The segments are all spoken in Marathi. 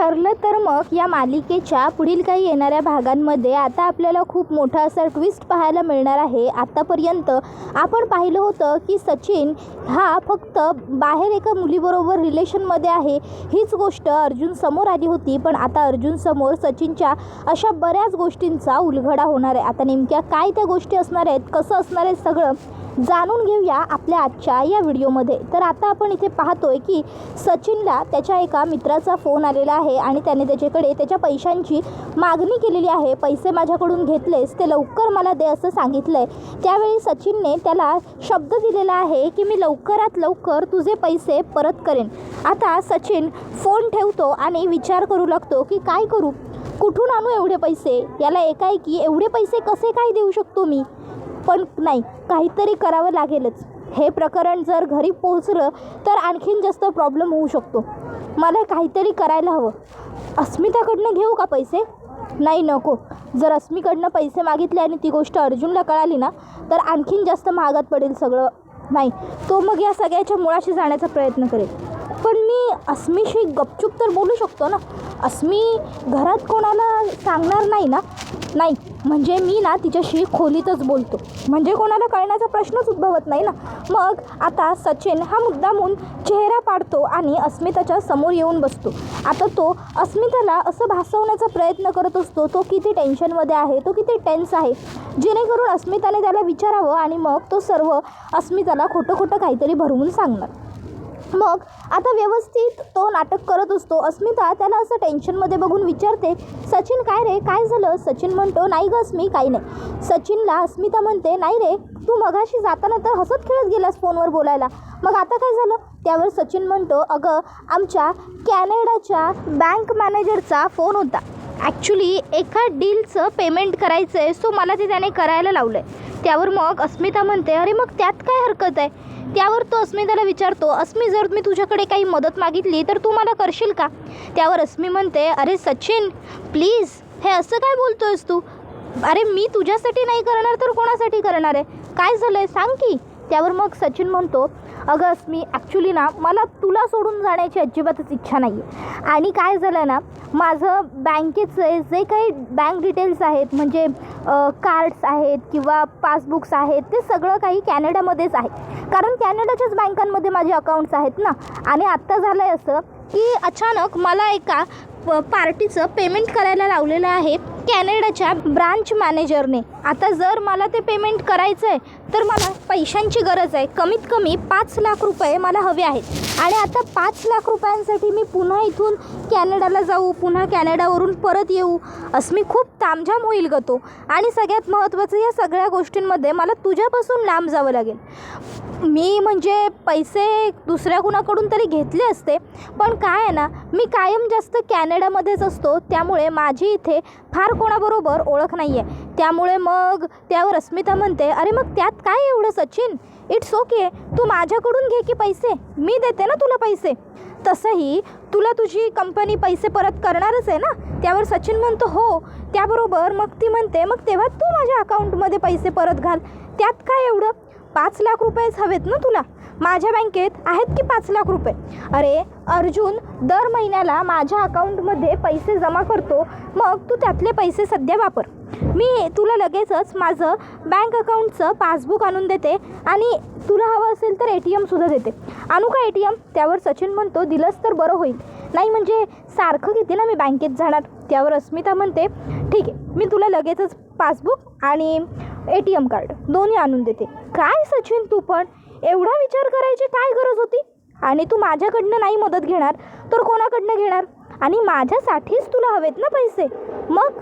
ठरलं तर मग या मालिकेच्या पुढील काही येणाऱ्या भागांमध्ये आता आपल्याला खूप मोठा असा ट्विस्ट पाहायला मिळणार आहे. आत्तापर्यंत आपण पाहिलं होतं की सचिन हा फक्त बाहेर एका मुलीबरोबर रिलेशनमध्ये आहे, हीच गोष्ट अर्जुन समोर आली होती. पण आता अर्जुन समोर सचिनच्या अशा बऱ्याच गोष्टींचा उलगडा होणार आहे. आता नेमक्या काय त्या गोष्टी असणार आहेत, कसं असणार आहे, सगळं जाणून घेऊया आपल्या आजच्या या व्हिडिओमध्ये. तर आता आपण इथे पाहतोय की सचिनला त्याच्या एका मित्राचा फोन आलेला आहे आणि त्याने त्याच्याकडे त्याच्या पैशांची मागणी केलेली आहे. पैसे माझ्याकडून घेतलेस ते लवकर मला दे असं सांगितलं आहे. त्यावेळी सचिनने त्याला शब्द दिलेला आहे की मी लवकरात लवकर तुझे पैसे परत करेन. आता सचिन फोन ठेवतो आणि विचार करू लागतो की काय करू, कुठून आणू एवढे पैसे, याला एकाएकी एवढे पैसे कसे काय देऊ शकतो मी. पण नाही, काहीतरी करावं लागेलच. हे प्रकरण जर घरी पोहोचलं तर आणखीन जास्त प्रॉब्लेम होऊ शकतो. मला काहीतरी करायला हवं. अस्मिताकडनं घेऊ का पैसे? नाही, नको. जर अस्मीकडनं पैसे मागितले आणि ती गोष्ट अर्जुनला कळाली ना तर आणखीन जास्त महागात पडेल सगळं. नाही, तो मग या सगळ्याच्या मुळाशी जाण्याचा प्रयत्न करेल. पण मी अस्मीशी गपचूप तर बोलू शकतो ना. अस्मी घरात कोणाला सांगणार नाही ना. नाही, म्हणजे मी ना तिच्याशी खोलीतच बोलतो, म्हणजे कोणाला कळण्याचा प्रश्नच उद्भवत नाही ना. मग आता सचिन हा मुद्दामून चेहरा पाडतो आणि अस्मिताच्या समोर येऊन बसतो. आता तो अस्मिताला असं भासवण्याचा प्रयत्न करत असतो तो किती टेन्शनमध्ये आहे, तो किती टेन्स आहे, जेणेकरून अस्मिताने त्याला विचारावं आणि मग तो सर्व अस्मिताला खोटं खोटं काहीतरी भरवून सांगणार. मग आता व्यवस्थित तो नाटक करत असतो. अस्मिता त्याला असं टेन्शनमध्ये बघून विचारते, सचिन काय रे, काय झालं? सचिन म्हणतो, नाही गं अस्मी, काही नाही. सचिनला अस्मिता म्हणते, नाही रे, तू मगाशी जाताना तर हसत खेळत गेलास फोनवर बोलायला, मग आता काय झालं? त्यावर सचिन म्हणतो, अगं आमच्या कॅनडाच्या बँक मॅनेजरचा फोन होता. ॲक्च्युली एका डीलचं पेमेंट करायचं आहे, सो मला ते त्याने करायला लावलं आहे. त्यावर मग अस्मिता म्हणते, अरे मग त्यात काय हरकत आहे? त्यावर तो अस्मिताला विचारतो, अस्मी जर मी तुझ्याकडे काही मदत मागितली तर तू मला करशील का? त्यावर अस्मी म्हणते, अरे सचिन प्लीज, हे असं काय बोलतो आहेस तू? अरे मी तुझ्यासाठी नाही करणार तर कोणासाठी करणार आहे? काय झालं आहे सांग की. त्यावर मग सचिन म्हणतो, अगं अस्मी, ॲक्च्युली ना मला तुला सोडून जाण्याची अजिबातच इच्छा नाही आहे. आणि काय झालं ना, माझं बँकेचे जे काही बँक डिटेल्स आहेत, म्हणजे कार्ड्स आहेत किंवा पासबुक्स आहेत, ते सगळं काही कॅनडामध्येच आहे. कारण कॅनडाच्याच बँकांमध्ये माझे अकाउंट्स आहेत ना. आणि आत्ता झालं आहे असं की अचानक मला एका पार्टीचं पेमेंट करायला लावलेलं आहे कॅनडाच्या ब्रांच मॅनेजरने. आता जर मला ते पेमेंट करायचं आहे तर मला पैशांची गरज आहे. कमीत कमी 5 लाख रुपये मला हवे आहेत. आणि आता 5 लाख रुपयांसाठी मी पुन्हा इथून कॅनडाला जाऊ, पुन्हा कॅनडावरून परत येऊ, अस्मी खूप तामझाम होईल ग तो. आणि सगळ्यात महत्त्वाचं, या सगळ्या गोष्टींमध्ये मला तुझ्यापासून लांब जावं लागेल. मी म्हणजे पैसे दुसऱ्या कुणाकडून तरी घेतले असते, पण काय आहे ना, मी कायम जास्त कॅनडामध्येच असतो, त्यामुळे माझी इथे फार कोणाबरोबर ओळख नाही आहे. त्यामुळे मग त्यावर अस्मिता म्हणते, अरे मग त्यात काय एवढं सचिन, इट्स ओके, तू माझ्याकडून घे की पैसे, मी देते ना तुला पैसे. तसंही तुला तुझी कंपनी पैसे परत करणारच आहे ना. त्यावर सचिन म्हणतो, हो. त्याबरोबर मग ती म्हणते, मग तेव्हा तू माझ्या अकाउंटमध्ये पैसे परत घाल, त्यात काय एवढं, 5 लाख रुपयेच हवेत ना तुला, माझ्या बँकेत आहेत की 5 लाख रुपये. अरे अर्जुन दर महिन्याला माझ्या अकाउंटमध्ये पैसे जमा करतो, मग तू त्यातले पैसे सध्या वापर. मी तुला लगेचच माझं बँक अकाउंटचं पासबुक आणून देते आणि तुला हवं असेल तर ATMसुद्धा देते. आणू का ATM? त्यावर सचिन म्हणतो, दिलंच तर बरं होईल. नाही म्हणजे सारखं किती ना मी बँकेत जाणार. त्यावर अस्मिता म्हणते, ठीक आहे, मी तुला लगेचच पासबुक आणि ATM कार्ड दोन्ही आणून देते. काय सचिन, तू पण एवढा विचार करायची काय गरज होती? आणि तू माझ्याकडनं नाही मदत घेणार तर कोणाकडनं घेणार? आणि माझ्यासाठीच तुला हवेत ना पैसे. मग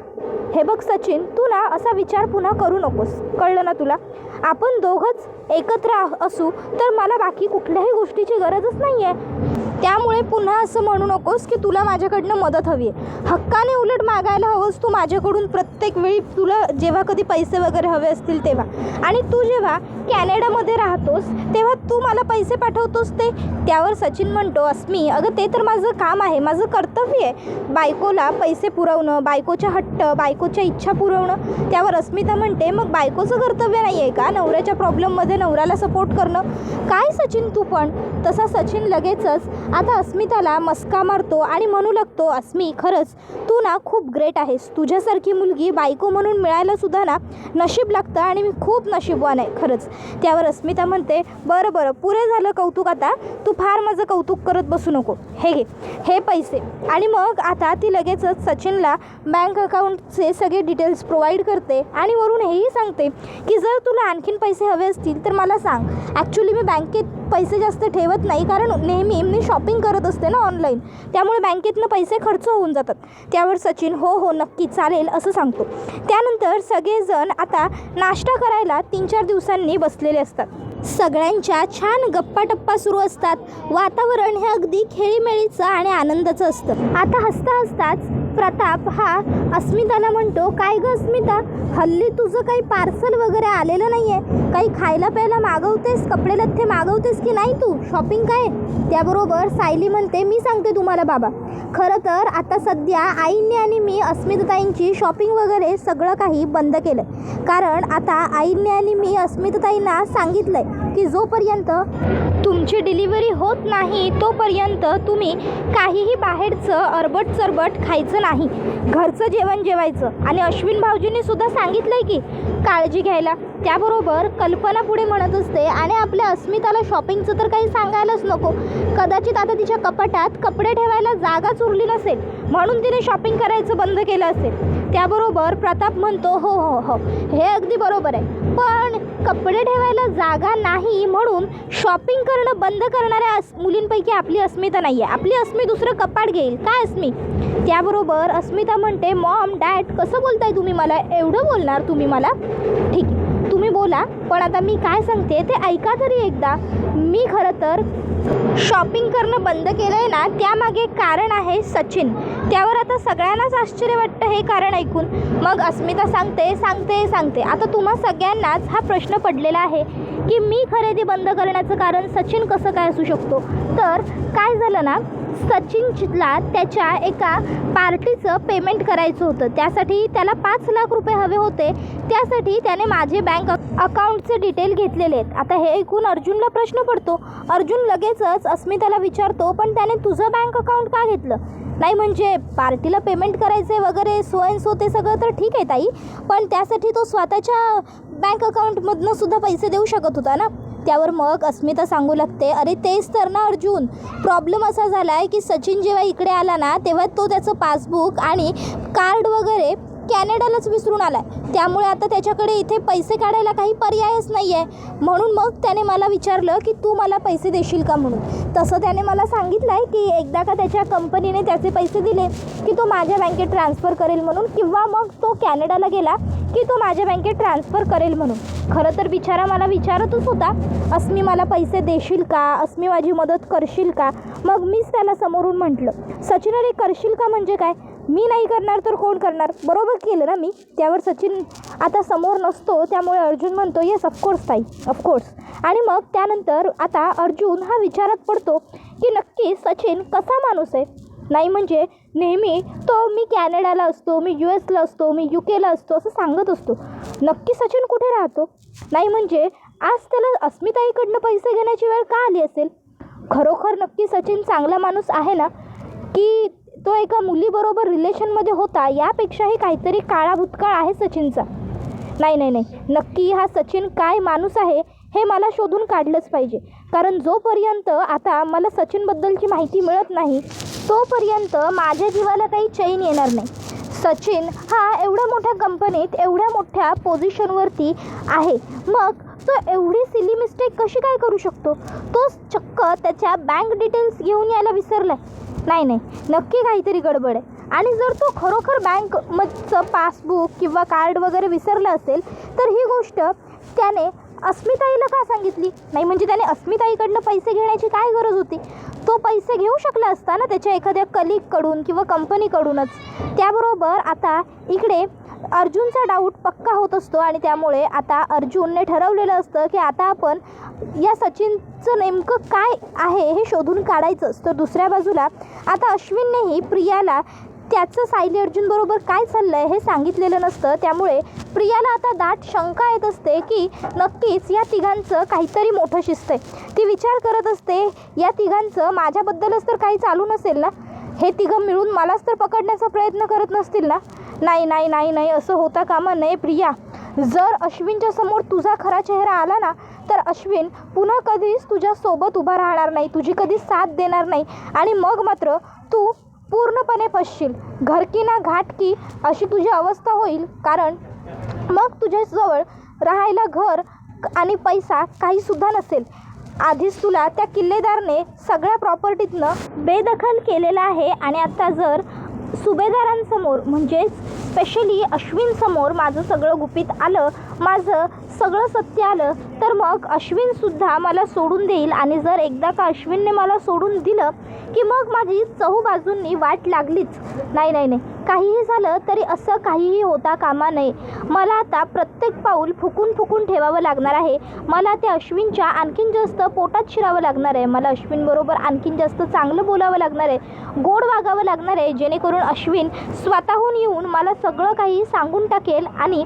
हे बघ सचिन, तू ना असा विचार पुन्हा करू नकोस, कळलं ना तुला? आपण दोघंच एकत्र असू तर मला बाकी कुठल्याही गोष्टीची गरजच नाही आहे. त्यामुळे पुन्हा असं म्हणू नकोस की तुला माझ्याकडनं मदत हवी आहे. हक्काने उलट मागायला हवंस तू माझ्याकडून प्रत्येक वेळी, तुला जेव्हा कधी पैसे वगैरे हवे असतील तेव्हा. आणि तू जेव्हा कॅनडामध्ये राहतोस तेव्हा तू मला पैसे पाठवतोस ते. त्यावर सचिन म्हणतो, अस्मी, अगं ते तर माझं काम आहे, माझं कर्तव्य आहे बायकोला पैसे पुरवणं, बायकोच्या हट्ट, बायकोच्या इच्छा पुरवणं. त्यावर अस्मिता म्हणते, मग बायकोचं कर्तव्य नाही आहे का नवऱ्याच्या प्रॉब्लेममध्ये नवऱ्याला सपोर्ट करणं? काय सचिन तू पण? तसा सचिन लगेचच आता अस्मिताला मस्का मारतो आणि म्हणू लागतो, अस्मी खरंच तू ना खूप ग्रेट आहेस, तुझ्यासारखी मुलगी बायको म्हणून मिळायला सुद्धा ना नशीब लागतं आणि मी खूप नशीबवान आहे खरंच. त्यावर अस्मिता म्हणते, बरं बरं पुरे झालं कौतुक, आता तू फार माझं कौतुक करत बसू नको, हे घे हे पैसे. आणि मग आता ती लगेचच सचिनला बँक अकाउंटचे सगळे डिटेल्स प्रोव्हाइड करते आणि वरून हेही सांगते की जर तुला आणखीन पैसे हवे असतील तर मला सांग. ॲक्च्युली मी बँकेत पैसे जास्त ठेवत नाही, कारण नेहमी मी शॉपिंग करत असते ना ऑनलाईन, त्यामुळे बँकेतनं पैसे खर्च होऊन जातात. त्यावर सचिन हो हो नक्की चालेल असं सांगतो. त्यानंतर सगळेजण आता नाश्ता करायला 3-4 दिवसांनी बसलेले असतात. सगळ्यांच्या छान गप्पा टप्पा सुरू असतात. वातावरण हे अगदी खेळीमेळीचं आणि आनंदाचं असतं. आता हसता हसताच प्रताप हा अस्मिताला म्हणतो, काय गं अस्मिता, हल्ली तुझं काही पार्सल वगैरे आलेलं नाही आहे, काही खायला प्यायला मागवतेस, कपडे लत्ते मागवतेस की नाही तू, शॉपिंग काय? त्याबरोबर सायली म्हणते, मी सांगते तुम्हाला बाबा, खरं तर आता सध्या आईंनी आणि मी अस्मिताताईंची शॉपिंग वगैरे सगळं काही बंद केलं, कारण आता आईंनी आणि मी अस्मिताताईंना सांगितलं आहे की जोपर्यंत तुमची डिलिव्हरी होत नाही तोपर्यंत तुम्ही काहीही बाहेरचं अरबट चरबट खायचं नाही, घरचं जेवण जेवायचं. आणि अश्विन भाऊजींनी सुद्धा सांगितलं आहे की काळजी घ्यायला. त्याबरोबर कल्पना पुढे म्हणत असते, आणि आपल्या अस्मिताला शॉपिंगचं तर काही सांगायलाच नको, कदाचित आता तिच्या कपाटात कपडे ठेवायला जागाच उरली नसेल म्हणून तिने शॉपिंग करायचं बंद केलं असेल. त्याबरोबर प्रताप म्हणतो, हो हो हो हे अगदी बरोबर आहे, पण कपडे ठेवायला जागा नाही म्हणून शॉपिंग करणं बंद करणाऱ्या मुलींपैकी आपली अस्मिता नाही आहे. आपली अस्मी दुसरं कपाट घेईल काय अस्मी? त्याबरोबर अस्मिता म्हणते, मॉम डॅड कसं बोलताय तुम्ही मला, एवढं बोलणार तुम्ही मला? ठीक आहे तुम्ही बोला, पण आता मी काय सांगते ते ऐका तरी एकदा. मी खरं तर शॉपिंग करणं बंद केलं आहे ना, त्यामागे कारण आहे सचिन. त्यावर आता सगळ्यांनाच आश्चर्य वाटतं हे कारण ऐकून. मग अस्मिता सांगते आता तुम्हा सगळ्यांनाच हा प्रश्न पडलेला आहे की मी खरेदी बंद करण्याचं कारण सचिन कसं काय असू शकतो. तर काय झालं ना, सचिनला त्याच्या एका पार्टीचं पेमेंट करायचं होतं, त्यासाठी त्याला 5 लाख रुपये हवे होते, त्यासाठी त्याने माझे बँक अकाउंटचे डिटेल घेतलेले आहेत. आता हे ऐकून अर्जुनला प्रश्न पडतो. अर्जुन लगेचच अस्मिताला विचारतो, पण त्याने तुझं बँक अकाउंट का घेतलं? नाही म्हणजे पार्टीला पेमेंट करायचे वगैरे सो अँड सो ते सगळं तर ठीक आहे ताई, पण त्यासाठी तो स्वतःच्या बँक अकाउंटमधनं सुद्धा पैसे देऊ शकत होता ना. त्यावर मग अस्मिता सांगू लागते, अरे तेच तर ना अर्जुन, प्रॉब्लेम असा झाला आहे की सचिन जेव्हा इकडे आला ना तेव्हा तो त्याचं पासबुक आणि कार्ड वगैरे कॅनडालाच विसरून आला आहे, त्यामुळे आता त्याच्याकडे इथे पैसे काढायला काही पर्यायच नाही आहे. म्हणून मग त्याने मला विचारलं की तू मला पैसे देशील का म्हणून. तसं त्याने मला सांगितलं आहे की एकदा का त्याच्या कंपनीने त्याचे पैसे दिले की तो माझ्या बँकेत ट्रान्सफर करेल म्हणून, किंवा मग तो कॅनडाला गेला की तो माझ्या बँकेत ट्रान्सफर करेल म्हणून. खरं तर बिचारा मला विचारतच होता, अस्मी मला पैसे देशील का, अस्मी माझी मदत करशील का. मग मीच त्याला समोरून म्हटलं, सचिन अरे करशील का म्हणजे काय, मी नाही करणार तर कोण करणार, बरोबर केलं ना मी. त्यावर सचिन आता समोर नसतो, त्यामुळे अर्जुन म्हणतो, येस ऑफकोर्स ताई ऑफकोर्स. आणि मग त्यानंतर आता अर्जुन हा विचारात पडतो की नक्की सचिन कसा माणूस आहे. नाही म्हणजे नेहमी तो मी कॅनडाला असतो, मी US ला असतो, मी UKला असतो असं सांगत असतो, नक्की सचिन कुठे राहतो. नाही म्हणजे आज त्याला अस्मिताईकडनं पैसे घेण्याची वेळ का आली असेल. खरोखर नक्की सचिन चांगला माणूस आहे ना, की तो एका मुलीबरोबर रिलेशनमध्ये होता, यापेक्षाही काहीतरी काळा भूतकाळ आहे सचिनचा. नाही नक्की हा सचिन काय माणूस आहे हे मला शोधून काढलंच पाहिजे, कारण जोपर्यंत आता मला सचिनबद्दलची माहिती मिळत नाही तोपर्यंत माझ्या जीवाला काही चैन येणार नाही. सचिन हा एवढ्या मोठ्या कंपनीत एवढ्या मोठ्या पोझिशनवरती आहे, मग तो एवढी सिली मिस्टेक कशी काय करू शकतो. तो चक्क त्याच्या बँक डिटेल्स घेऊन यायला विसरला. नाही नक्की काहीतरी गडबड आहे. आणि जर तो खरोखर बँकमधचं पासबुक किंवा कार्ड वगैरे विसरला असेल तर ही गोष्ट त्याने अस्मिताईला का सांगितली. नाही म्हणजे त्याने अस्मिताईकडनं पैसे घेण्याची काय गरज होती. तो पैसे घेऊ शकला असता ना त्याच्या एखाद्या कलीगकडून किंवा कंपनीकडूनच. त्याबरोबर आता इकडे अर्जुनचा डाऊट पक्का होत असतो आणि त्यामुळे आता अर्जुनने ठरवलेलं असतं की आता आपण या सचिनचं नेमकं काय आहे हे शोधून काढायचंच. तर दुसऱ्या बाजूला आता अश्विननेही प्रियाला त्याचं सायली अर्जुनबरोबर काय चाललं आहे हे सांगितलेलं नसतं. त्यामुळे प्रियाला आता दाट शंका येत असते की नक्कीच या तिघांचं काहीतरी मोठं शिस्त आहे. ती विचार करत असते या तिघांचं माझ्याबद्दलच तर काही चालू नसेल ना, हे तिघं मिळून मलाच तर पकडण्याचा प्रयत्न करत नसतील ना. नाही नाही नाही नाही, असं होता कामा नये प्रिया. जर अश्विनच्या समोर तुझा खरा चेहरा आला ना तर अश्विन पुन्हा कधीच तुझ्यासोबत उभा राहणार नाही, तुझी कधीच साथ देणार नाही आणि मग मात्र तू पूर्णपणे फसशील. घर की ना घाट की अशी तुझी अवस्था होईल. कारण मग तुझ्याजवळ राहायला घर आणि पैसा काहीसुद्धा नसेल. आधीच तुला त्या किल्लेदारने सगळ्या प्रॉपर्टीतनं बेदखल केलेलं आहे आणि आता जर सुभेदारांसमोर म्हणजेच स्पेशली अश्विनसमोर माझं सगळं गुपित आलं, माझं सगळं सत्य आलं तर मग अश्विनसुद्धा मला सोडून देईल. आणि जर एकदा का अश्विनने मला सोडून दिलं की मग माझी चहूबाजूंनी वाट लागलीच. नाही नाही नाही, काहीही झालं तरी असं काहीही होता कामा नये. मला आता प्रत्येक पाऊल फुकून फुकून ठेवावं लागणार आहे. मला त्या अश्विनच्या आणखीन जास्त पोटात शिरावं लागणार आहे. मला अश्विनबरोबर आणखीन जास्त चांगलं बोलावं लागणार आहे, गोड वागावं लागणार आहे, जेणेकरून अश्विन स्वतःहून येऊन मला सगळं काही सांगून टाकेल. आणि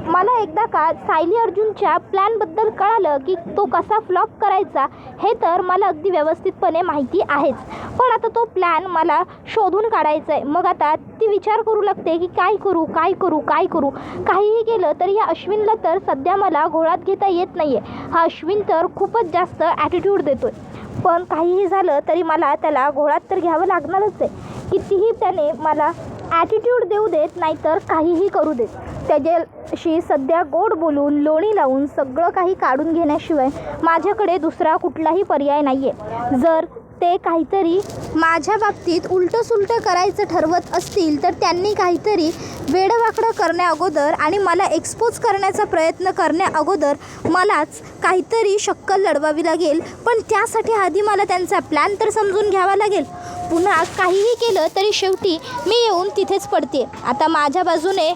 मला एकदा का सायली अर्जुनच्या प्लॅनबद्दल कळालं की तो कसा फ्लॉप करायचा हे तर मला अगदी व्यवस्थितपणे माहिती आहेच, पण आता तो प्लॅन मला शोधून काढायचा आहे. मग आता ती विचार करू लागते की काय करू काय करू काय करू. काहीही केलं तरी या अश्विनला तर सध्या मला घोळात घेता येत नाही आहे. हा अश्विन तर खूपच जास्त ॲटिट्यूड देतो आहे, पण काहीही झालं तरी मला त्याला घोळात तर घ्यावं लागणारच आहे. कितीही त्याने मला ॲटिट्यूड देऊ देत नाहीतर काहीही करू देत, त्याच्याशी सध्या गोड बोलून लोणी लावून सगळं काही काढून घेण्याशिवाय माझ्याकडे दुसरा कुठलाही पर्याय नाही आहे. जर ते काहीतरी माझ्या बाबतीत उलटंसुलटं करायचं ठरवत असतील तर त्यांनी काहीतरी वेडवाकडं करण्याअगोदर आणि मला एक्सपोज करण्याचा प्रयत्न करण्याअगोदर मलाच काहीतरी शक्कल लढवावी लागेल. पण त्यासाठी आधी मला त्यांचा प्लॅन तर समजून घ्यावा लागेल. पुन्हा काहीही केलं तरी शेवटी मी येऊन तिथेच पडते. आता माझ्या बाजूने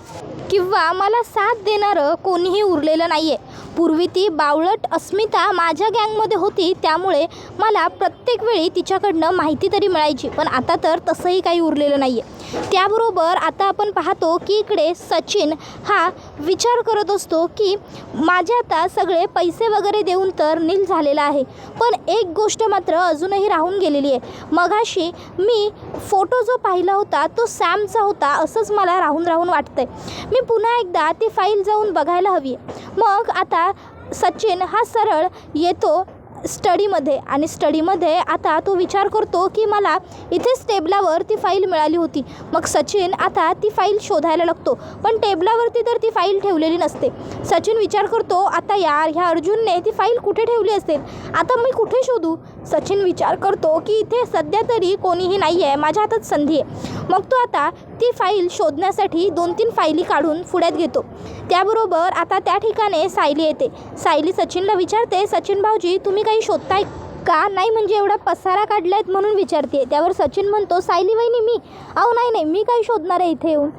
किंवा मला साथ देणारं कोणीही उरलेलं नाही आहे. पूर्वी ती बावळट अस्मिता माझ्या गँगमध्ये होती, त्यामुळे मला प्रत्येक वेळी तिच्याकडनं माहिती तरी मिळायची, पण आता तर तसंही काही उरलेलं नाही आहे. त्याबरोबर आता आपण पाहतो की इकडे सचिन हा विचार करत असतो की माझे आता सगळे पैसे वगैरे देऊन तर नील झालेला आहे, पण एक गोष्ट मात्र अजूनही राहून गेलेली आहे. मगाशी मी फोटो जो पाहिला होता तो सॅमचा होता असंच मला राहून वाटतंय. मी पुन्हा एकदा ती फाईल जाऊन बघायला हवी. मग आता सचिन हा सरळ येतो स्टडीमध्ये आणि स्टडीमध्ये आता तो विचार करतो की मला इथेच टेबलावर ती फाईल मिळाली होती. मग सचिन आता ती फाईल शोधायला लागतो, पण टेबलावरती तर ती फाईल ठेवलेली नसते. सचिन विचार करतो आता यार ह्या अर्जुनने ती फाईल कुठे ठेवली असेल, आता मी कुठे शोधू. सचिन विचार करतो की इथे सध्या तरी कोणीही नाही आहे, माझ्या हातात संधी आहे. मग तो आता ती फाईल शोधण्यासाठी 2-3 फाईली काढून पुढ्यात घेतो. त्याबरोबर आता त्या ठिकाणी सायली येते. सायली सचिनला विचारते, सचिन भाऊजी तुम्ही काही शोधताय का? नाही म्हणजे एवढा पसारा काढलायत म्हणून विचारते. त्यावर सचिन म्हणतो, सायली वहिनी मी नाही मी काही शोधणार आहे इथे येऊन.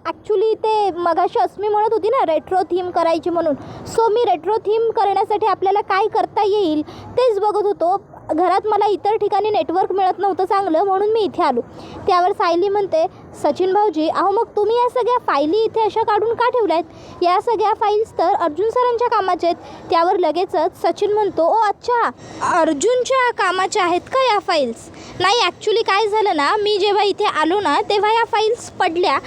ॲक्च्युली ते मगाशी अस्मी म्हणत होती ना रेट्रो थीम करायची म्हणून, सो मी रेट्रो थीम करण्यासाठी आपल्याला काय करता येईल तेच बघत होतो. घरात मला इतर ठिकाणी नेटवर्क मिळत नव्हतं चांगलं, म्हणून मी इथे आलो. त्यावर सायली म्हणते, सचिन भाऊजी मग तुम्ही या सगळ्या फाईली इथे अशा काढून का ठेवल्या आहेत? या सगळ्या फाईल्स तर अर्जुन सरांच्या कामाच्या आहेत. त्यावर लगेचच सचिन म्हणतो, अच्छा अर्जुनच्या कामाच्या आहेत का या फाईल्स? नाही ॲक्च्युली काय झालं ना, मी जेव्हा इथे आलो ना तेव्हा या फाईल्स पडल्या,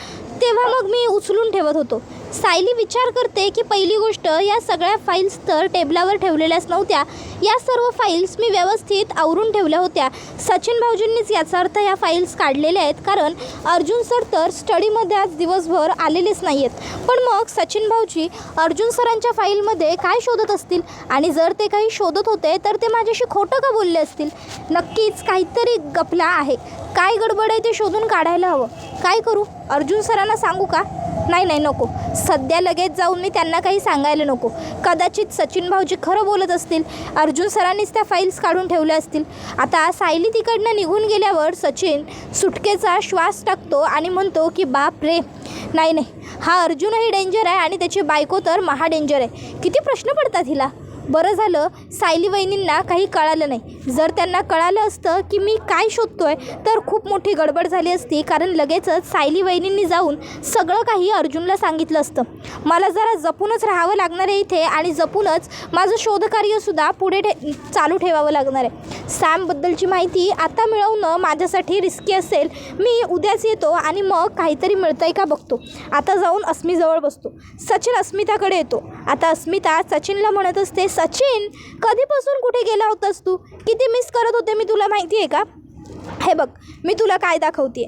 तेव्हा मग मी उचलून ठेवत होतो. सायली विचार करते की पहिली गोष्ट या सगळ्या फाईल्स तर टेबलावर ठेवलेल्याच नव्हत्या, या सर्व फाईल्स मी व्यवस्थित आवरून ठेवल्या होत्या. सचिन भाऊजींनीच याचा अर्थ या फाईल्स काढलेल्या आहेत, कारण अर्जुन सर तर स्टडीमध्ये आज दिवसभर आलेलेच नाही आहेत. पण मग सचिन भाऊजी अर्जुन सरांच्या फाईलमध्ये काय शोधत असतील, आणि जर ते काही शोधत होते तर ते माझ्याशी खोटं का बोलले असतील? नक्कीच काहीतरी गपला आहे. काय गडबड आहे ते शोधून काढायला हवं. काय करू? अर्जुन सरांना सांगू का? नाही नको, सध्या लगेच जाऊन मी त्यांना काही सांगायला नको. कदाचित सचिन भाऊजी खरं बोलत असतील, अर्जुन सरांनीच त्या फाईल्स काढून ठेवल्या असतील. आता सायली तिकडनं निघून गेल्यावर सचिन सुटकेचा श्वास टाकतो आणि म्हणतो की बाप रे, नाही हा अर्जुनही डेंजर आहे आणि त्याची बायको तर महा डेंजर आहे. किती प्रश्न पडतात हिला. बरं झालं सायली वहिनींना काही कळालं नाही. जर त्यांना कळालं असतं की मी काय शोधतोय तर खूप मोठी गडबड झाली असती, कारण लगेचच सायली वहिनींनी जाऊन सगळं काही अर्जुनला सांगितलं असतं. मला जरा जपूनच राहावं लागणार आहे इथे आणि जपूनच माझं शोधकार्यसुद्धा पुढे चालू ठेवावं लागणार आहे. सॅमबद्दलची माहिती आता मिळवणं माझ्यासाठी रिस्की असेल. मी उद्याच येतो आणि मग काहीतरी मिळतंय का बघतो. आता जाऊन अस्मीजवळ बसतो. सचिन अस्मिताकडे येतो. आता अस्मिता सचिनला म्हणत असते, सचिन कधीपासून कुठे गेला होतास तू? किती मिस करत होते मी तुला माहिती आहे का? हे बघ मी तुला काय दाखवते.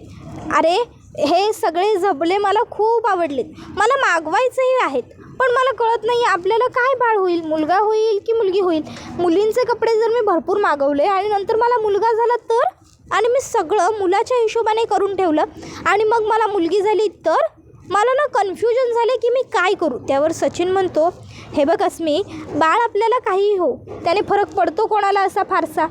अरे हे सगळे झबले मला खूप आवडलेत. मला मागवायचेही आहेत, पण मला कळत नाही आपल्याला काय बाळ होईल, मुलगा होईल की मुलगी होईल. मुलींचे कपडे जर मी भरपूर मागवले आणि नंतर मला मुलगा झाला तर? आणि मी सगळं मुलाच्या हिशोबाने करून ठेवलं आणि मग मला मुलगी झाली तर? मला ना कन्फ्युजन झाले की मी काय करू. त्यावर सचिन म्हणतो, हे बघ अस्मी, बाळ आपल्याला काहीही हो, त्याने फरक पडतो कोणाला असा फारसा.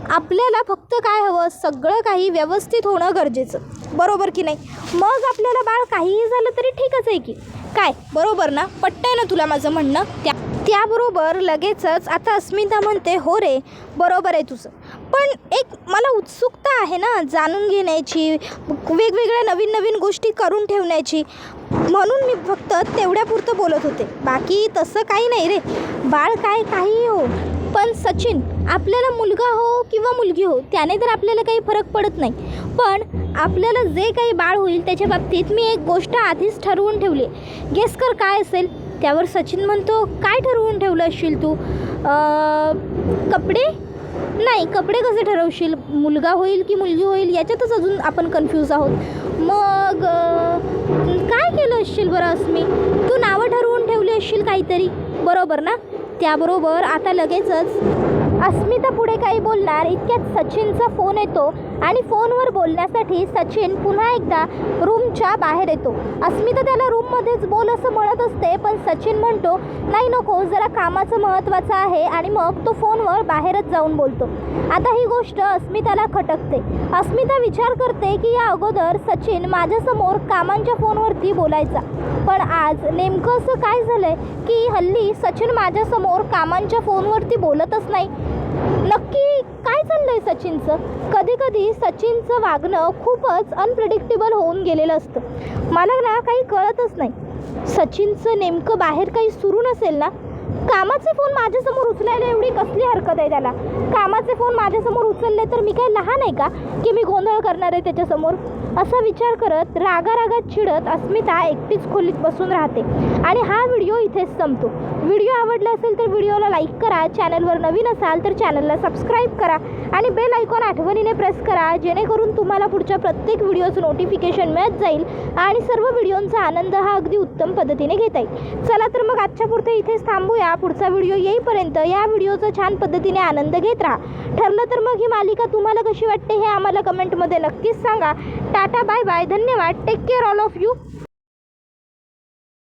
आपल्याला फक्त काय हवं, सगळं काही व्यवस्थित होणं गरजेचं, बरोबर की नाही? मग आपल्याला बाळ काहीही झालं तरी ठीकच आहे की काय, बरोबर ना? पटतंय ना तुला माझं म्हणणं? त्याबरोबर लगेचच आता अस्मिता म्हणते, हो रे बरोबर आहे तुझं, पण एक मला उत्सुकता आहे ना जाणून घेण्याची, वेगवेगळ्या नवीन नवीन गोष्टी करून ठेवण्याची, म्हणून मी फक्त तेवढ्यापुरतं बोलत होते. बाकी तसं काही नाही रे, बाळ काय काहीही हो. पण सचिन, आपल्याला मुलगा हो किंवा मुलगी हो त्याने तर आपल्याला काही फरक पडत नाही, पण आपल्याला जे काही बाळ होईल त्याच्या बाबतीत मी एक गोष्ट आधीच ठरवून ठेवली. गेस कर काय असेल? त्यावर सचिन म्हणतो, काय ठरवून ठेवलं असशील तू? कपडे? नाही, कपडे कसे ठरवशील? मुलगा होईल की मुलगी होईल याच्यातच अजून आपण कन्फ्यूज आहोत. मग काय केलं असशील बरं अस्मी? तू नावं ठरवून ठेवली असशील काहीतरी, बरोबर ना? त्याबरोबर आता लगेचच अस्मिता पुढे काही बोलणार इतक्यात सचिनचा फोन येतो आणि फोनवर बोलण्यासाठी सचिन पुन्हा एकदा रूमच्या बाहेर येतो. अस्मिता त्याला रूममध्येच बोल असं म्हणत असते, पण सचिन म्हणतो, नाही नको, जरा कामाचं महत्त्वाचं आहे, आणि मग तो फोनवर बाहेरच जाऊन बोलतो. आता ही गोष्ट अस्मिताला खटकते. अस्मिता विचार करते की या अगोदर सचिन माझ्यासमोर कामांच्या फोनवरती बोलायचा, पण आज नेमकं असं काय झालं आहे की हल्ली सचिन माझ्यासमोर कामांच्या फोनवरती बोलतच नाही. नक्की काय चाललं आहे सचिनचं? कधी कधी सचिनचं वागणं खूपच अनप्रेडिक्टेबल होऊन गेलेलं असतं. मला ना काही कळतच नाही, सचिनचं नेमकं बाहेर काही सुरू नसेल ना? कामाचे फोन माझ्यासमोर उचलायला एवढी कसली हरकत आहे त्याला? कामाचे फोन माझ्यासमोर उचलले तर मी काय लहान आहे का की मी गोंधळ करणार आहे त्याच्यासमोर? असा विचार करत रागारागात चिडत अस्मिता एकटीच खोलीत बसून राहते. आणि हा व्हिडिओ इथेच संपतो. व्हिडिओ आवडला असेल तर व्हिडिओला लाईक करा, चॅनलवर नवीन असाल तर चॅनलला सबस्क्राईब करा आणि बेल आयकॉन आठवणीने प्रेस करा, जेणेकरून तुम्हाला पुढच्या प्रत्येक व्हिडिओचं नोटिफिकेशन मिळत जाईल आणि सर्व व्हिडिओंचा आनंद हा अगदी उत्तम पद्धतीने घेता येईल. चला तर मग आजच्या पुरते इथेच थांबूया. पुढचा व्हिडिओ येईपर्यंत या व्हिडिओचा छान पद्धतीने आनंद घेत राहा. ठरलं तर मग ही मालिका तुम्हाला कशी वाटते हे आम्हाला कमेंटमध्ये नक्कीच सांगा. टाटा, बाय बाय, धन्यवाद, take care all of you.